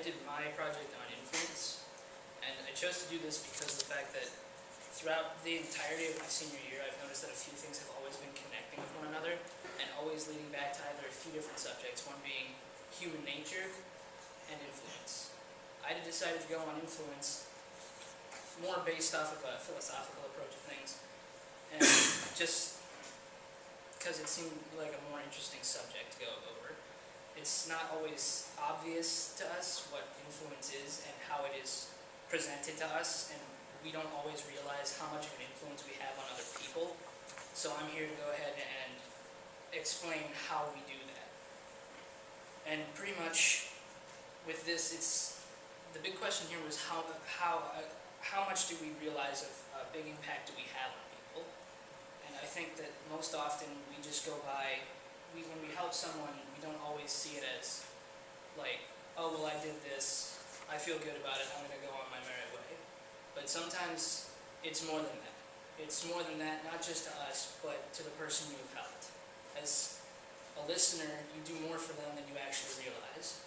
did my project on influence, and I chose to do this because of the fact that throughout the entirety of my senior year, I've noticed that a few things have always been connecting with one another, and always leading back to either a few different subjects, one being human nature and influence. I decided to go on influence more based off of a philosophical approach of things, and just because it seemed like a more interesting subject to go over. It's not always obvious to us what influence is and how it is presented to us, and we don't always realize how much of an influence we have on other people. So I'm here to go ahead and explain how we do that. And pretty much with this, it's the big question here was how much do we realize of a big impact do we have on people? And I think that most often we just go by, when we help someone, we don't always see it as like, oh, well, I did this, I feel good about it, I'm going to go on my merry way. But sometimes it's more than that. It's more than that, not just to us, but to the person you've helped. As a listener, you do more for them than you actually realize.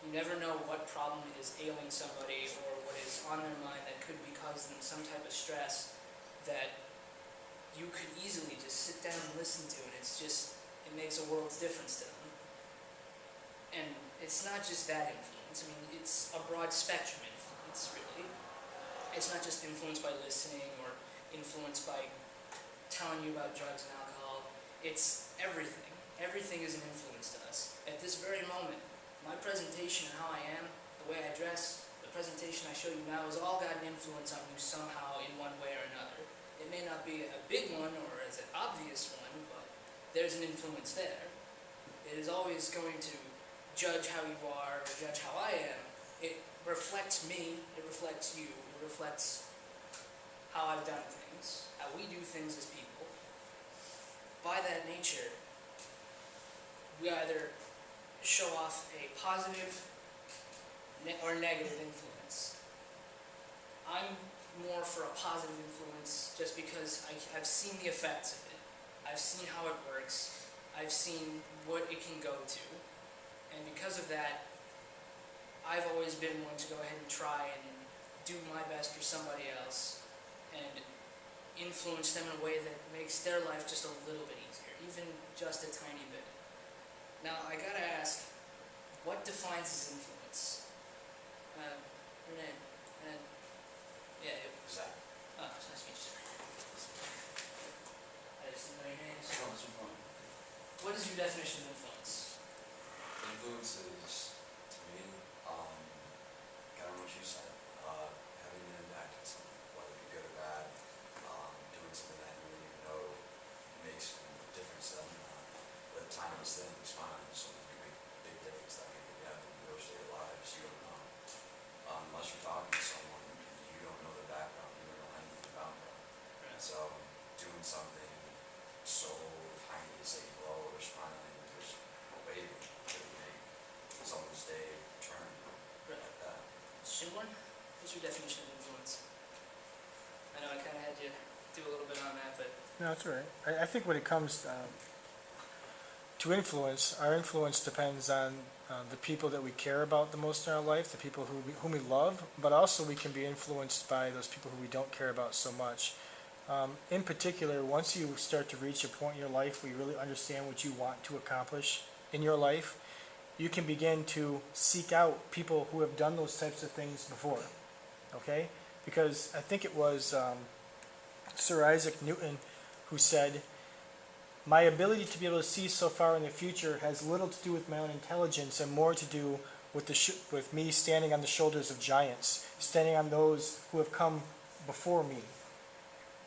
You never know what problem is ailing somebody or what is on their mind that could be causing them some type of stress that you could easily just sit down and listen to, and it makes a world's difference to them. And it's not just that influence. I mean, it's a broad spectrum influence, really. It's not just influenced by listening or influenced by telling you about drugs and alcohol. It's everything. Everything is an influence to us. At this very moment, my presentation and how I am, the way I dress, the presentation I show you now has all got an influence on you somehow in one way or another. It may not be a big one or as an obvious one, but there's an influence there. It is always going to judge how you are or judge how I am. It reflects me, it reflects you, it reflects how I've done things, how we do things as people. By that nature, we either show off a positive or negative influence. I'm more for a positive influence just because I've seen the effects of it. I've seen how it works. I've seen what it can go to. And because of that, I've always been one to go ahead and try and do my best for somebody else and influence them in a way that makes their life just a little bit easier, even just a tiny bit. Now, I gotta ask, what defines this influence? Your name? Yeah, Zach. Oh, it's nice to meet you, sir. I just didn't know your names. No, that's no problem. What is your definition of influence? Influence is, to me, kind of what you said, having an impact on something, whether it be good or bad, doing something that you don't even know makes a difference to them. But the tiniest thing is fine, so it can make a big difference that maybe we have in your daily lives. You don't know. Unless you're talking to someone, you don't know their background, you don't know anything about them. Right. So, doing something so tiny as a glow or smiling or just waving could make someone's day turn Right. like that. Shinwan, what's your definition of influence? I know I kind of had you do a little bit on that, but No, that's all right. I think when it comes to influence, our influence depends on the people that we care about the most in our life, the people whom we love, but also we can be influenced by those people who we don't care about so much. In particular, once you start to reach a point in your life where you really understand what you want to accomplish in your life, you can begin to seek out people who have done those types of things before, okay? Because I think it was Sir Isaac Newton who said, "My ability to be able to see so far in the future has little to do with my own intelligence and more to do with me standing on the shoulders of giants, standing on those who have come before me."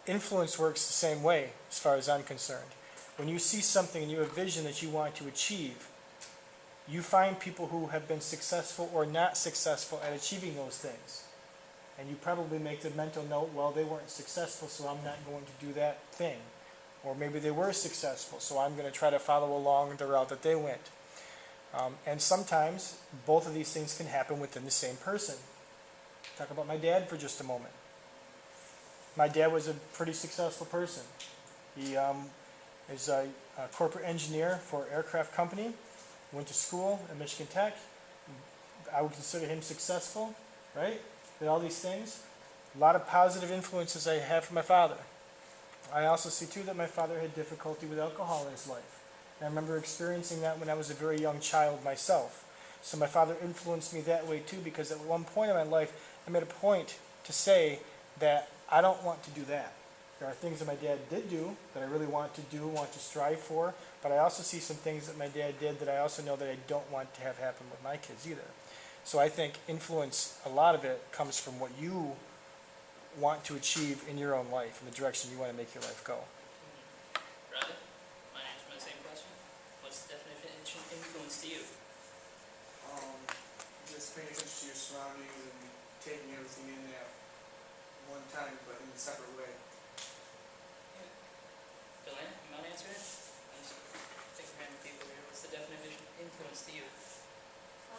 Influence works the same way as far as I'm concerned. When you see something and you have a vision that you want to achieve, you find people who have been successful or not successful at achieving those things. And you probably make the mental note, well, they weren't successful, so I'm not going to do that thing. Or maybe they were successful, so I'm going to try to follow along the route that they went. And sometimes both of these things can happen within the same person. Talk about my dad for just a moment. My dad was a pretty successful person. He is a corporate engineer for an aircraft company, went to school at Michigan Tech, I would consider him successful, right? Did all these things. A lot of positive influences I have from my father. I also see too that my father had difficulty with alcohol in his life. And I remember experiencing that when I was a very young child myself. So my father influenced me that way too, because at one point in my life, I made a point to say that I don't want to do that. There are things that my dad did do that I really want to do, want to strive for, but I also see some things that my dad did that I also know that I don't want to have happen with my kids either. So I think influence, a lot of it comes from what you want to achieve in your own life, in the direction you want to make your life go. Riley, mind answering the same question? What's the definition of influence to you? Just paying attention to your surroundings and taking everything in at one time, but in a separate way. Delaney, you mind answering it? I'm just thinking random people here. What's the definition of influence to you?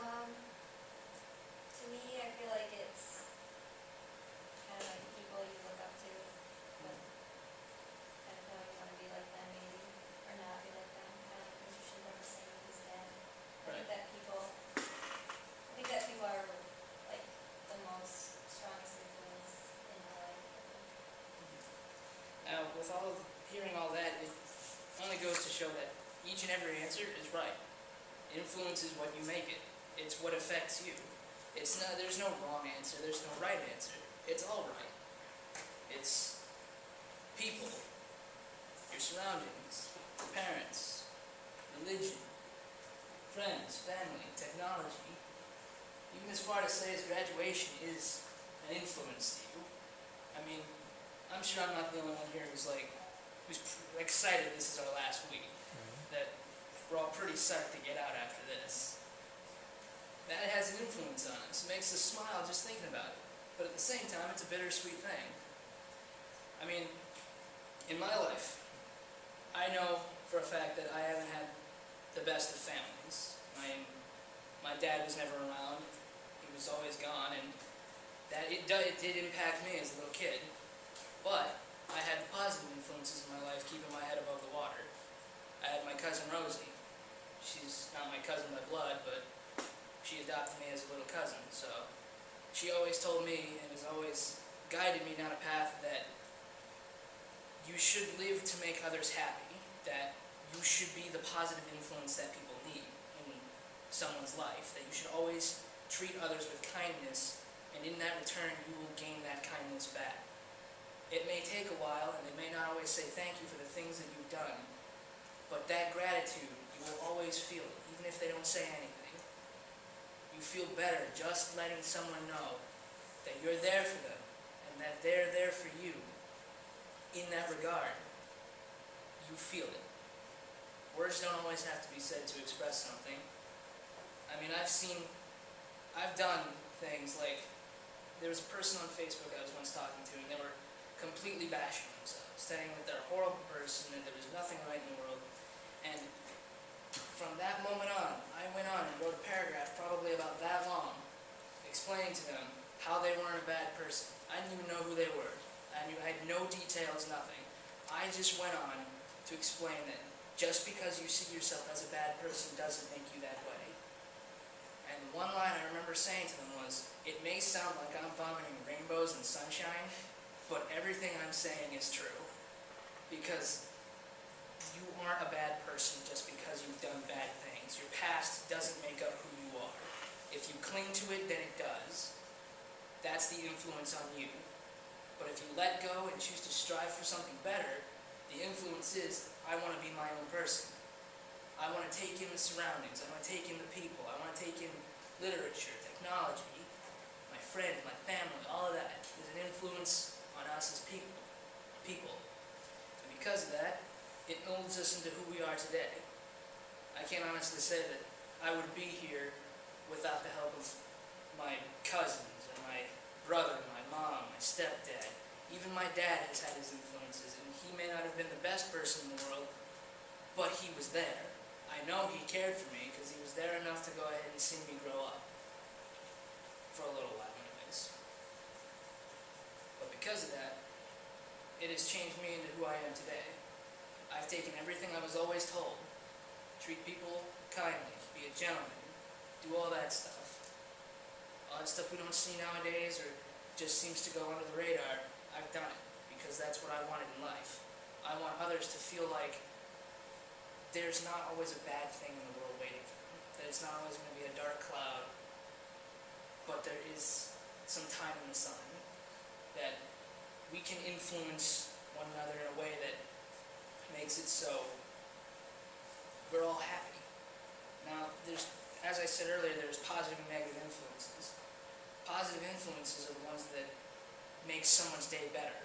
To me, I feel like it's kind of like people you look up to, but kind of how you want to be like them maybe, or not be like them, kind of like what you should never say with his dad. I think that people are like the most strongest influence in my life. Now, with hearing all that, it only goes to show that each and every answer is right. Influence is what you make it. It's what affects you. There's no wrong answer, there's no right answer. It's all right. It's people, your surroundings, your parents, religion, friends, family, technology. Even as far to say as graduation is an influence to you. I mean, I'm sure I'm not the only one here who's excited this is our last week. That we're all pretty psyched to get out after this. That has an influence on us. It makes us smile just thinking about it. But at the same time, it's a bittersweet thing. I mean, in my life, I know for a fact that I haven't had the best of families. My dad was never around. He was always gone, and it did impact me as a little kid. But I had positive influences in my life keeping my head above the water. I had my cousin Rosie. She's not my cousin by blood, but she adopted me as a little cousin. So she always told me and has always guided me down a path that you should live to make others happy, that you should be the positive influence that people need in someone's life, that you should always treat others with kindness, and in that return you will gain that kindness back. It may take a while, and they may not always say thank you for the things that you've done, but that gratitude, you will always feel it, even if they don't say anything. You feel better just letting someone know that you're there for them, and that they're there for you. In that regard, you feel it. Words don't always have to be said to express something. I mean, I've done things like, there was a person on Facebook I was once talking to, and they were completely bashing themselves, saying that they're a horrible person, and there was nothing right in the world. And from that moment on, I went on and wrote a paragraph probably about that long, explaining to them how they weren't a bad person. I didn't even know who they were. I had no details, nothing. I just went on to explain that just because you see yourself as a bad person doesn't make you that way. And one line I remember saying to them was, it may sound like I'm vomiting rainbows and sunshine, but everything I'm saying is true. Because you aren't a bad person just because you've done bad things. Your past doesn't make up who you are. If you cling to it, then it does. That's the influence on you. But if you let go and choose to strive for something better, the influence is, I want to be my own person. I want to take in the surroundings. I want to take in the people. I want to take in literature, technology, my friends, my family, all of that is an influence on us as people. And because of that, it molds us into who we are today. I can't honestly say that I would be here without the help of my cousins and my brother, my mom, my stepdad. Even my dad has had his influences, and he may not have been the best person in the world, but he was there. I know he cared for me because he was there enough to go ahead and see me grow up. For a little while anyways. But because of that, it has changed me into who I am today. I've taken everything I was always told. Treat people kindly, be a gentleman, do all that stuff. lot of stuff we don't see nowadays or just seems to go under the radar, I've done it because that's what I wanted in life. I want others to feel like there's not always a bad thing in the world waiting for them, that it's not always going to be a dark cloud, but there is some time in the sun, that we can influence one another in a way that makes it so we're all happy. Now, as I said earlier, there's positive and negative influences. Positive influences are the ones that make someone's day better.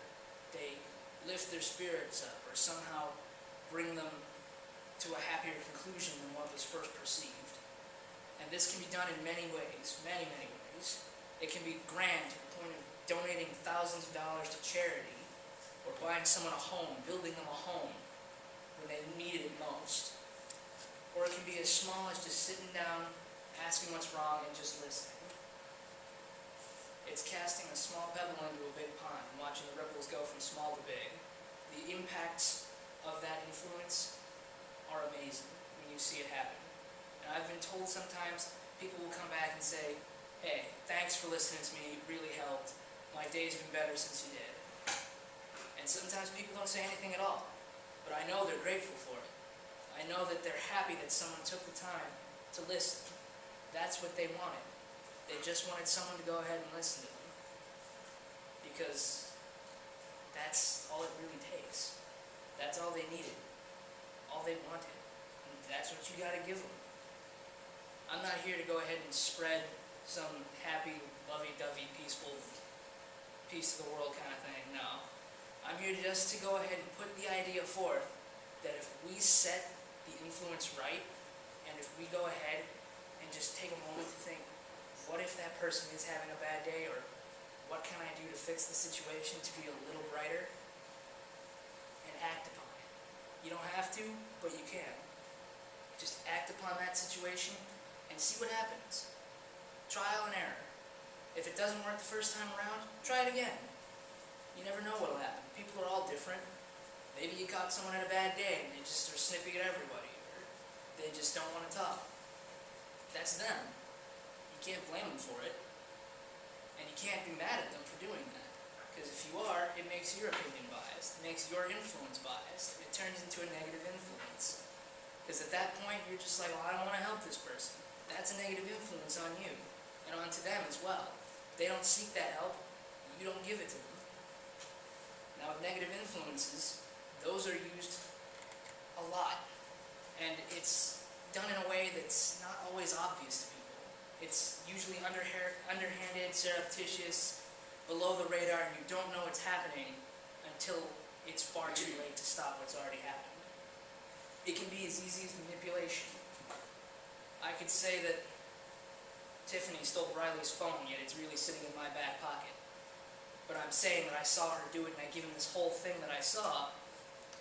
They lift their spirits up or somehow bring them to a happier conclusion than what was first perceived. And this can be done in many ways, many, many ways. It can be grand to the point of donating thousands of dollars to charity or buying someone a home, building them a home when they needed it most. Or it can be as small as just sitting down, asking what's wrong, and just listening. It's casting a small pebble into a big pond and watching the ripples go from small to big. The impacts of that influence are amazing when you see it happen. And I've been told sometimes people will come back and say, hey, thanks for listening to me, it really helped. My day's been better since you did. And sometimes people don't say anything at all, but I know they're grateful for it. I know that they're happy that someone took the time to listen. That's what they wanted. They just wanted someone to go ahead and listen to them. Because that's all it really takes. That's all they needed. All they wanted. And that's what you gotta give them. I'm not here to go ahead and spread some happy, lovey-dovey, peaceful, peace to the world kind of thing, no. I'm here just to go ahead and put the idea forth that if we set the influence right, and if we go ahead and just take a moment to think, what if that person is having a bad day, or what can I do to fix the situation to be a little brighter, and act upon it. You don't have to, but you can. Just act upon that situation and see what happens. Trial and error. If it doesn't work the first time around, try it again. You never know what will happen. People are all different. Maybe you caught someone at a bad day and they just are snipping at everybody, or they just don't want to talk. That's them. You can't blame them for it. And you can't be mad at them for doing that. Because if you are, it makes your opinion biased. It makes your influence biased. It turns into a negative influence. Because at that point, you're just like, well, I don't want to help this person. That's a negative influence on you. And onto them as well. They don't seek that help. You don't give it to them. Now, with negative influences, those are used a lot. And it's done in a way that's not always obvious to people. It's usually underhanded, surreptitious, below the radar, and you don't know it's happening until it's far too late to stop what's already happened. It can be as easy as manipulation. I could say that Tiffany stole Riley's phone, yet it's really sitting in my back pocket. But I'm saying that I saw her do it and I give him this whole thing that I saw.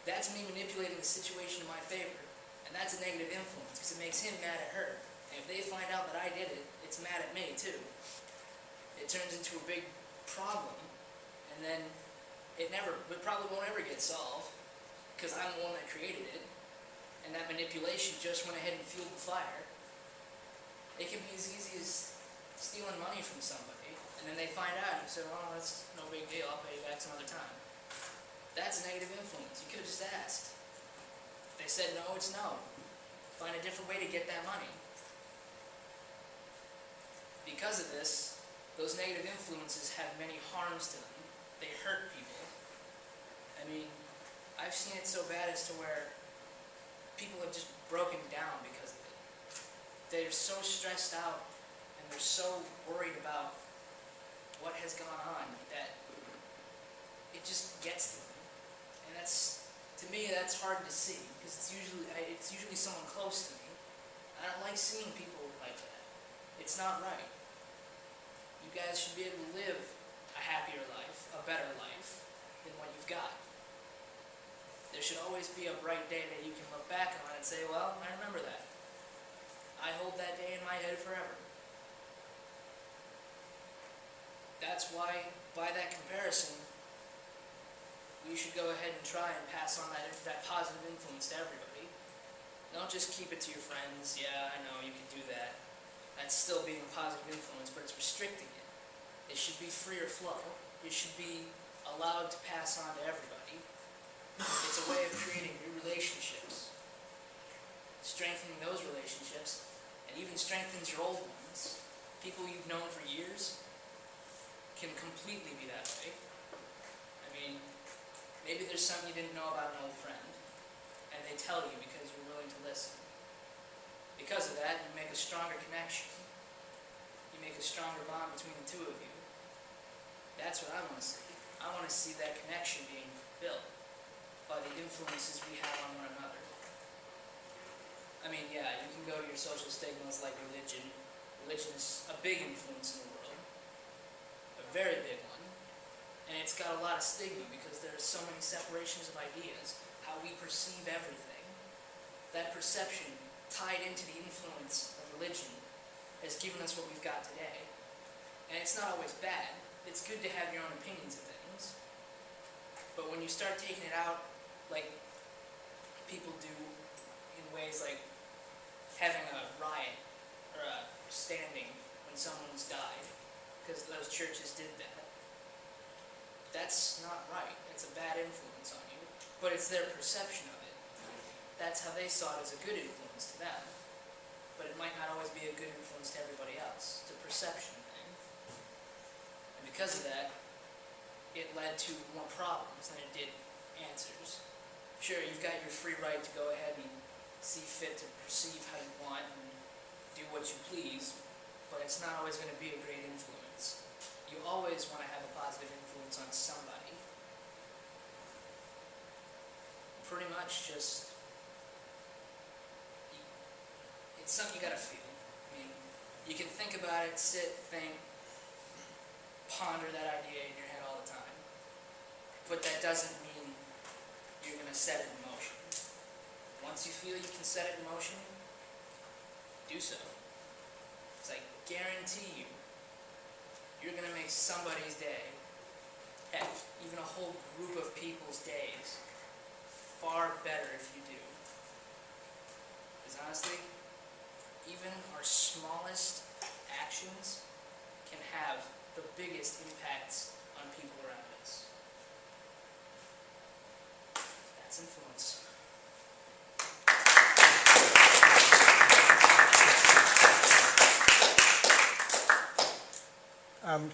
That's me manipulating the situation in my favor. And that's a negative influence, because it makes him mad at her. And if they find out that I did it, it's mad at me too. It turns into a big problem, and then it probably won't ever get solved, because I'm the one that created it, and that manipulation just went ahead and fueled the fire. It can be as easy as stealing money from somebody, and then they find out, and you say, well, that's no big deal, I'll pay you back some other time. That's a negative influence. You could have just asked. If they said no, it's no. Find a different way to get that money. Because of this, those negative influences have many harms to them. They hurt people. I mean, I've seen it so bad as to where people have just broken down because of it. They're so stressed out and they're so worried about what has gone on that it just gets to them. And that's, to me, that's hard to see, because it's usually someone close to me. I don't like seeing people like that. It's not right. You guys should be able to live a happier life, a better life than what you've got. There should always be a bright day that you can look back on and say, well, I remember that. I hold that day in my head forever. That's why, by that comparison, we should go ahead and try and pass on that positive influence to everybody. Don't just keep it to your friends. Yeah, I know, you can do that. That's still being a positive influence, but it's restricting should be freer flow. It should be allowed to pass on to everybody. It's a way of creating new relationships, strengthening those relationships, and even strengthens your old ones. People you've known for years can completely be that way. I mean, maybe there's something you didn't know about an old friend, and they tell you because you're willing to listen. Because of that, you make a stronger connection. You make a stronger bond between the two of you. That's what I want to see. I want to see that connection being built by the influences we have on one another. I mean, yeah, you can go to your social stigmas like religion. Religion is a big influence in the world, a very big one, and it's got a lot of stigma because there are so many separations of ideas, how we perceive everything. That perception tied into the influence of religion has given us what we've got today. And it's not always bad. It's good to have your own opinions of things. But when you start taking it out like people do in ways like having a riot or a standing when someone's died, because those churches did that, that's not right. It's a bad influence on you. But it's their perception of it. That's how they saw it as a good influence to them. But it might not always be a good influence to everybody else. It's a perception thing. And because of that, it led to more problems than it did answers. Sure, you've got your free right to go ahead and see fit to perceive how you want and do what you please, but it's not always going to be a great influence. You always want to have a positive influence on somebody. Pretty much just, it's something you gotta feel. I mean, you can think about it, sit, think, ponder that idea in your head all the time. But that doesn't mean you're gonna set it in motion. Once you feel you can set it in motion, do so. Because I guarantee you, you're gonna make somebody's day, heck, even a whole group of people's days, far better if you do. Because honestly, even our smallest actions can have the biggest impacts on people around us. That's influence.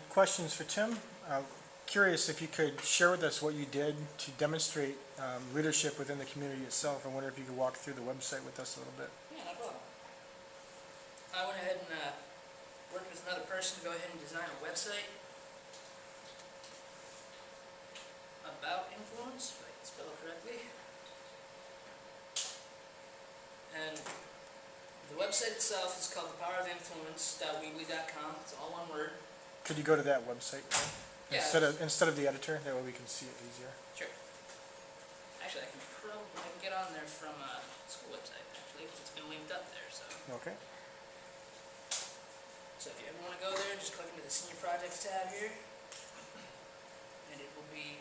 Questions for Tim? Curious if you could share with us what you did to demonstrate leadership within the community itself. I wonder if you could walk through the website with us a little bit. Yeah, no problem. I went ahead and worked with another person to go ahead and design a website about influence, if I can spell it correctly. And the website itself is called thepowerofinfluence.weebly.com. It's all one word. Could you go to that website now? Yeah. Instead of the editor, that way we can see it easier. Sure. Actually, I can get on there from a school website, actually. It's been linked up there, so. Okay. So if you ever want to go there, just click into the Senior Projects tab here. And it will be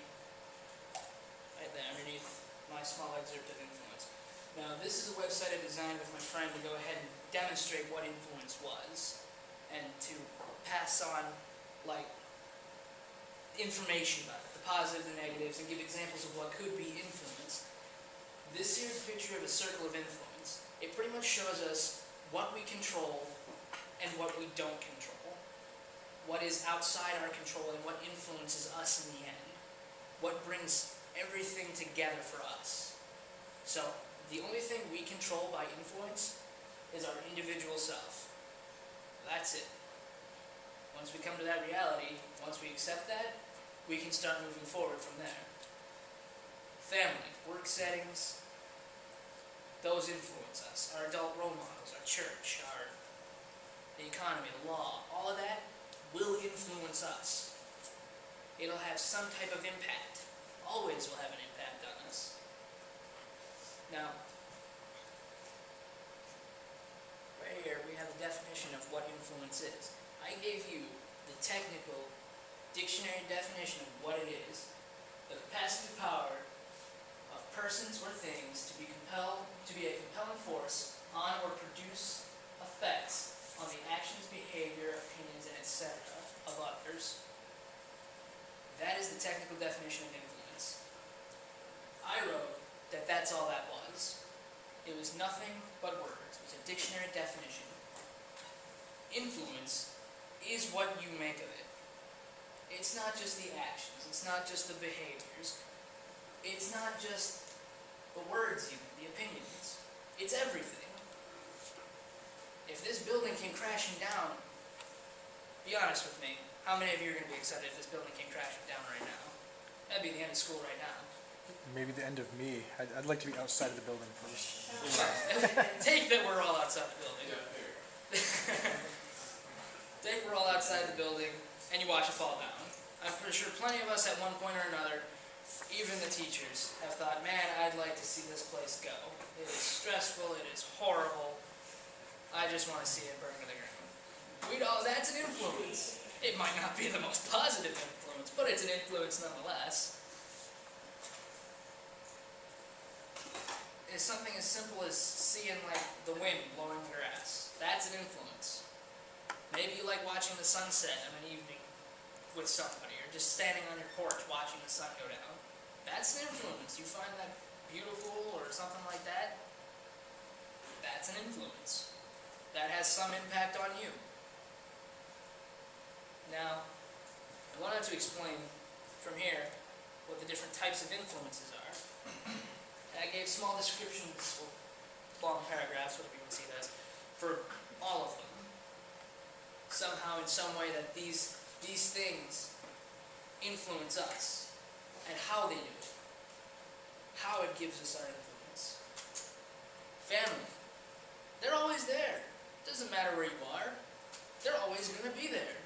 right there underneath my small excerpt of influence. Now, this is a website I designed with my friend to go ahead and demonstrate what influence was. And to pass on, like, information about it, the positives and negatives, and give examples of what could be influence. This here's a picture of a circle of influence. It pretty much shows us what we control and what we don't control. What is outside our control and what influences us in the end. What brings everything together for us. So, the only thing we control by influence is our individual self. That's it. Once we come to that reality, once we accept that, we can start moving forward from there. Family, work settings, those influence us. Our adult role models, our church, the economy, the law, all of that will influence us. It'll have some type of impact. Always will have an impact on us. Now, right here we have a definition of what influence is. I gave you the technical dictionary definition of what it is. The capacity power of persons or things to be a compelling force on or produce effects on the actions, behavior, opinions, and etc. of others, That is the technical definition of influence. I wrote that that's all that was. It was nothing but words. It was a dictionary definition. Influence is what you make of it. It's not just the actions. It's not just the behaviors. It's not just the words even, the opinions. It's everything. If this building came crashing down, be honest with me, how many of you are going to be excited if this building came crashing down right now? That'd be the end of school right now. Maybe the end of me. I'd like to be outside of the building first. Take that we're all outside the building. Take we're all outside the building, and you watch it fall down. I'm pretty sure plenty of us at one point or another, even the teachers, have thought, man, I'd like to see this place go. It is stressful, it is horrible. I just want to see it burn to the ground. That's an influence. It might not be the most positive influence, but it's an influence nonetheless. It's something as simple as seeing like the wind blowing the grass. That's an influence. Maybe you like watching the sunset on an evening with somebody, or just standing on your porch watching the sun go down. That's an influence. You find that beautiful or something like that. That's an influence. That has some impact on you. Now, I wanted to explain from here what the different types of influences are. I gave small descriptions, or long paragraphs, whatever you want to see it as, for all of them. Somehow, in some way, that these things influence us, and how they do it. How it gives us our influence. Family. They're always there. Doesn't matter where you are. They're always going to be there.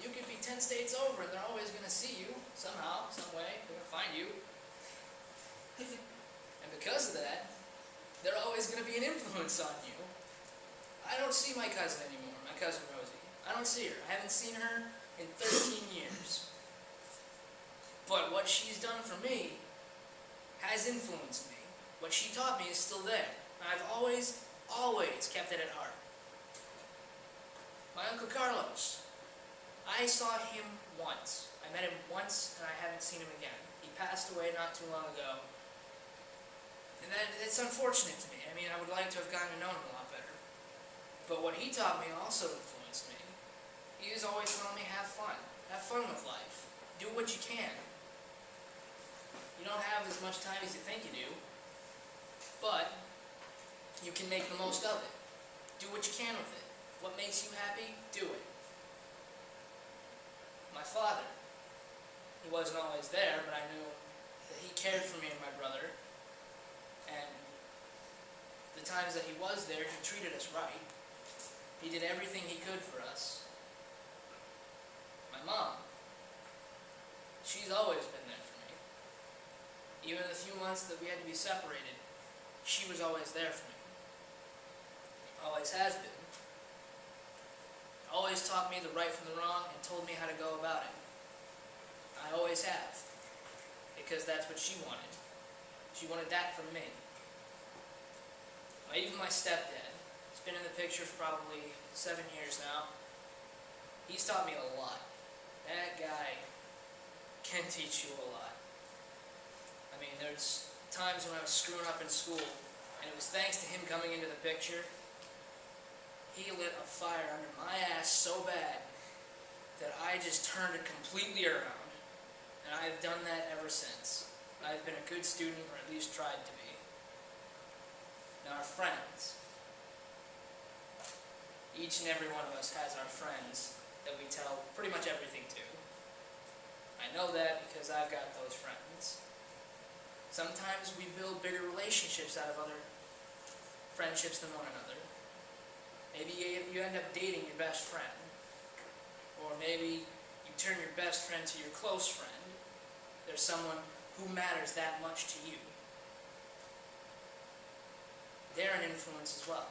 You could be 10 states over and they're always going to see you, somehow, some way. They're going to find you. And because of that, they're always going to be an influence on you. I don't see my cousin anymore, my cousin Rosie. I don't see her. I haven't seen her in 13 years. But what she's done for me has influenced me. What she taught me is still there. And I've always kept it at heart. My Uncle Carlos. I saw him once. I met him once, and I haven't seen him again. He passed away not too long ago. And it's unfortunate to me. I mean, I would like to have gotten to know him a lot better. But what he taught me also influenced me. He was always telling me, have fun. Have fun with life. Do what you can. You don't have as much time as you think you do, but you can make the most of it. Do what you can with it. What makes you happy, do it. My father, he wasn't always there, but I knew that he cared for me and my brother, and the times that he was there, he treated us right. He did everything he could for us. My mom, she's always been there for me. Even the few months that we had to be separated, she was always there for me. Always has been. Always taught me the right from the wrong and told me how to go about it. I always have. Because that's what she wanted. She wanted that from me. Even my stepdad, he's been in the picture for probably 7 years now. He's taught me a lot. That guy can teach you a lot. I mean, there's times when I was screwing up in school, and it was thanks to him coming into the picture. He lit a fire under my ass so bad that I just turned it completely around. And I've done that ever since. I've been a good student, or at least tried to be. Now, our friends. Each and every one of us has our friends that we tell pretty much everything to. I know that because I've got those friends. Sometimes we build bigger relationships out of other friendships than one another. Maybe you end up dating your best friend. Or maybe you turn your best friend to your close friend. There's someone who matters that much to you. They're an influence as well.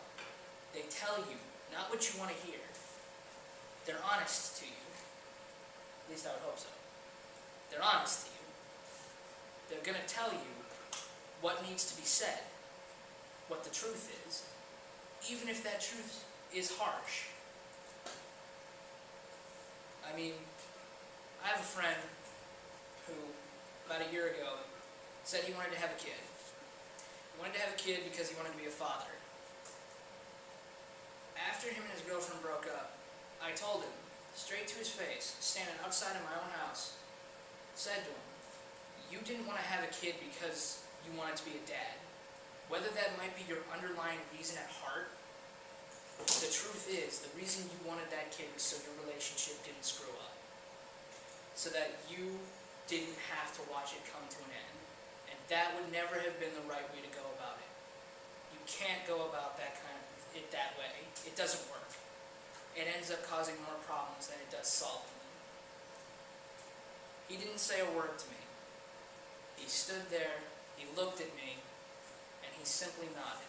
They tell you not what you want to hear. They're honest to you. At least I would hope so. They're honest to you. They're going to tell you what needs to be said, what the truth is, even if that truth is harsh. I mean, I have a friend who, about a year ago, said he wanted to have a kid. He wanted to have a kid because he wanted to be a father. After him and his girlfriend broke up, I told him, straight to his face, standing outside of my own house, said to him, you didn't want to have a kid because you wanted to be a dad. Whether that might be your underlying reason at heart, the truth is, the reason you wanted that kid was so your relationship didn't screw up. So that you didn't have to watch it come to an end. And that would never have been the right way to go about it. You can't go about it that way. It doesn't work. It ends up causing more problems than it does solving them. He didn't say a word to me. He stood there, he looked at me, and he simply nodded.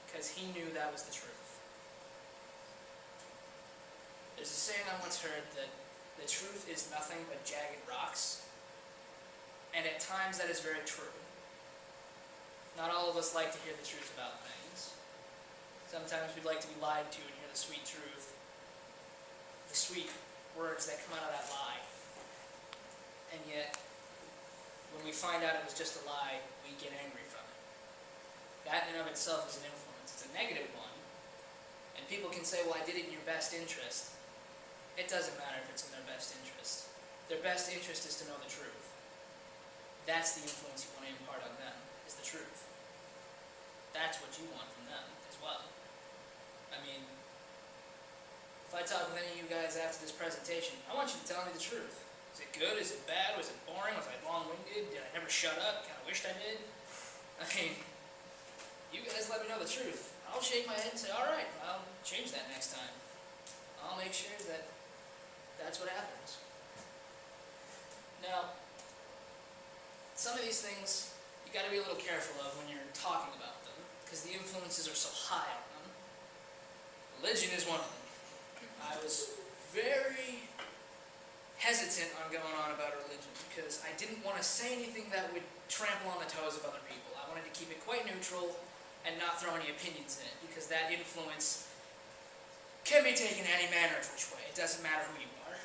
Because he knew that was the truth. There's a saying I once heard that the truth is nothing but jagged rocks. And at times that is very true. Not all of us like to hear the truth about things. Sometimes we'd like to be lied to and hear the sweet truth. The sweet words that come out of that lie. And yet, when we find out it was just a lie, we get angry from it. That in and of itself is an influence. It's a negative one. And people can say, well, I did it in your best interest. It doesn't matter if it's in their best interest. Their best interest is to know the truth. That's the influence you want to impart on them, is the truth. That's what you want from them as well. I mean, if I talk with any of you guys after this presentation, I want you to tell me the truth. Is it good? Is it bad? Was it boring? Was I long-winded? Did I never shut up? Kind of wished I did? I mean, you guys let me know the truth. I'll shake my head and say, all right, I'll change that next time. I'll make sure that that's what happens. Now, some of these things you got to be a little careful of when you're talking about them, because the influences are so high on them. Religion is one of them. I was very hesitant on going on about religion because I didn't want to say anything that would trample on the toes of other people. I wanted to keep it quite neutral and not throw any opinions in it, because that influence can be taken any manner of which way. It doesn't matter who you are.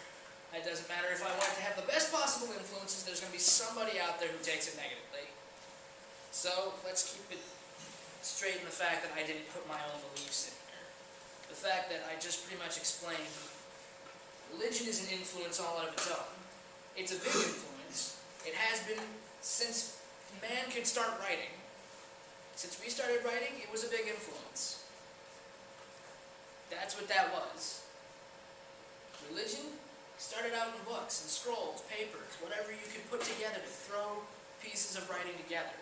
It doesn't matter if I want to have the best possible influences, there's going to be somebody out there who takes it negatively. So let's keep it straight in the fact that I didn't put my own beliefs in here. The fact that I just pretty much explained religion is an influence all of its own. It's a big influence. It has been since man could start writing. Since we started writing, it was a big influence. That's what that was. Religion started out in books and scrolls, papers, whatever you could put together to throw pieces of writing together.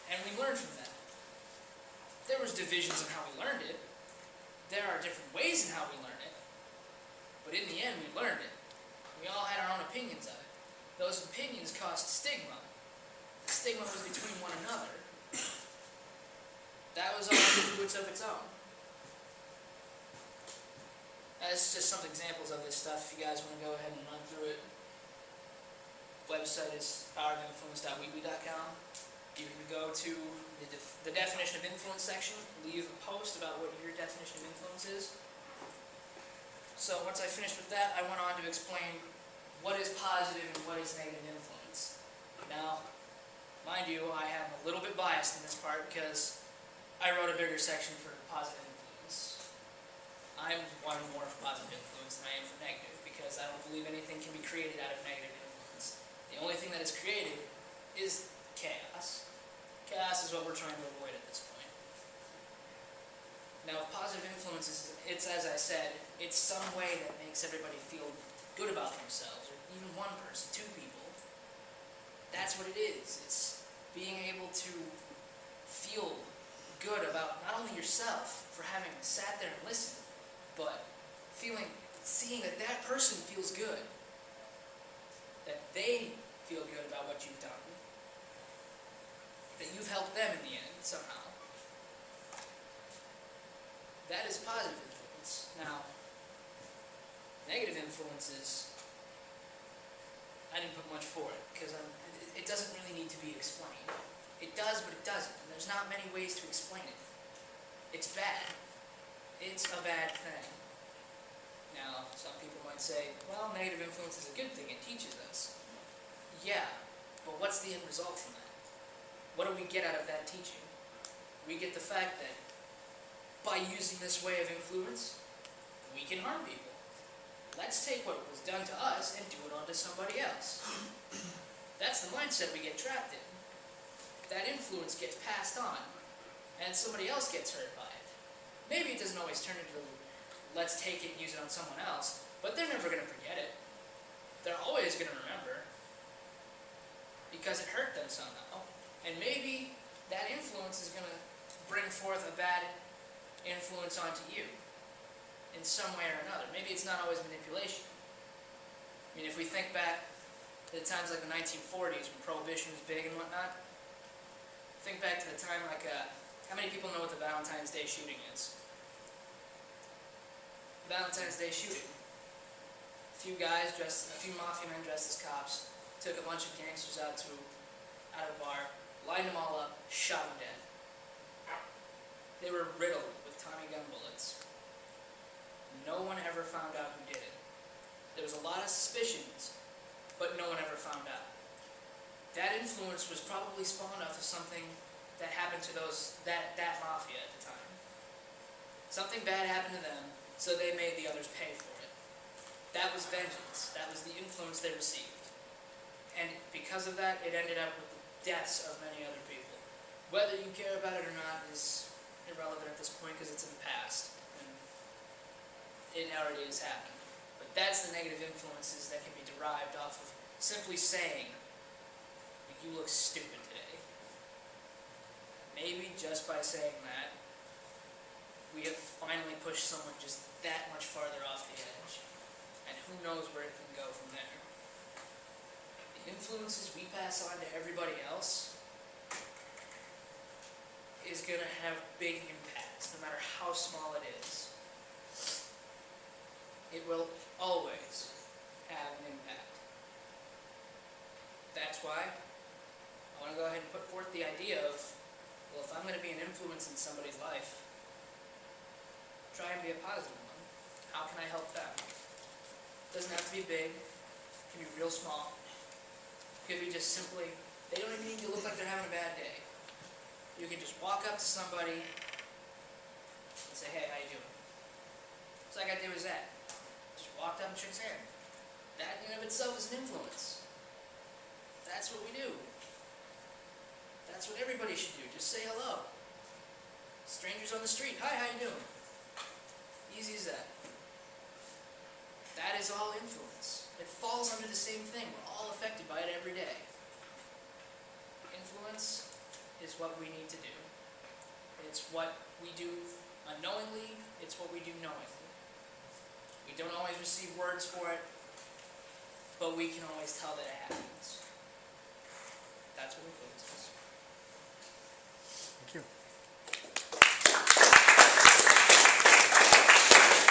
And we learned from that. There was divisions in how we learned it. There are different ways in how we learn it. But in the end, we learned it. We all had our own opinions of it. Those opinions caused stigma. The stigma was between one another. That was all influence of its own. That's just some examples of this stuff. If you guys want to go ahead and run through it. Website is powerofinfluence.weebly.com. You can go to the definition of influence section, leave a post about what your definition of influence is. So once I finished with that, I went on to explain what is positive and what is negative influence. Now, mind you, I am a little bit biased in this part because I wrote a bigger section for positive influence. I'm one more for positive influence than I am for negative, because I don't believe anything can be created out of negative influence. The only thing that is created is chaos. Chaos is what we're trying to avoid at this point. Now, positive influences, it's, as I said, it's some way that makes everybody feel good about themselves, or even one person, two people. That's what it is. It's being able to feel good about not only yourself for having sat there and listened, but seeing that that person feels good, that they feel good about what you've done, that you've helped them in the end somehow. That is positive influence. Now, negative influences, I didn't put much for it, because it doesn't really need to be explained. It does, but it doesn't, and there's not many ways to explain it. It's bad. It's a bad thing. Now, some people might say, well, negative influence is a good thing, it teaches us. Yeah, but what's the end result from that? What do we get out of that teaching? We get the fact that by using this way of influence, we can harm people. Let's take what was done to us and do it onto somebody else. That's the mindset we get trapped in. That influence gets passed on, and somebody else gets hurt by it. Maybe it doesn't always turn into, let's take it and use it on someone else, but they're never going to forget it. They're always going to remember, because it hurt them somehow. And maybe that influence is going to bring forth a bad influence onto you, in some way or another. Maybe it's not always manipulation. I mean, if we think back to the times like the 1940s, when Prohibition was big and whatnot, think back to the time like, how many people know what the Valentine's Day shooting is? Valentine's Day shooting. A few mafia men dressed as cops, took a bunch of gangsters out of a bar, lined them all up, shot them dead. They were riddled with Tommy gun bullets. No one ever found out who did it. There was a lot of suspicions, but no one ever found out. That influence was probably spawned off of something that happened to that mafia at the time. Something bad happened to them, so they made the others pay for it. That was vengeance. That was the influence they received. And because of that, it ended up with the deaths of many other people. Whether you care about it or not is irrelevant at this point because it's in the past. And it already has happened. But that's the negative influences that can be derived off of simply saying, you look stupid today. Maybe just by saying that, we have finally pushed someone just that much farther off the edge. And who knows where it can go from there. The influences we pass on to everybody else is going to have big impacts, no matter how small it is. It will always have an impact. That's why I want to go ahead and put forth the idea of, well, if I'm going to be an influence in somebody's life, try and be a positive one. How can I help them? It doesn't have to be big. It can be real small. It could be just simply, they don't even need to look like they're having a bad day. You can just walk up to somebody and say, hey, how you doing? Just like I did with Zach. Just walked up and shook his hand. That in and of itself is an influence. That's what we do. That's what everybody should do. Just say hello. Strangers on the street, hi, how you doing? Easy as that. That is all influence. It falls under the same thing. We're all affected by it every day. Influence is what we need to do. It's what we do unknowingly. It's what we do knowingly. We don't always receive words for it, but we can always tell that it happens. That's what influence is. Thank you.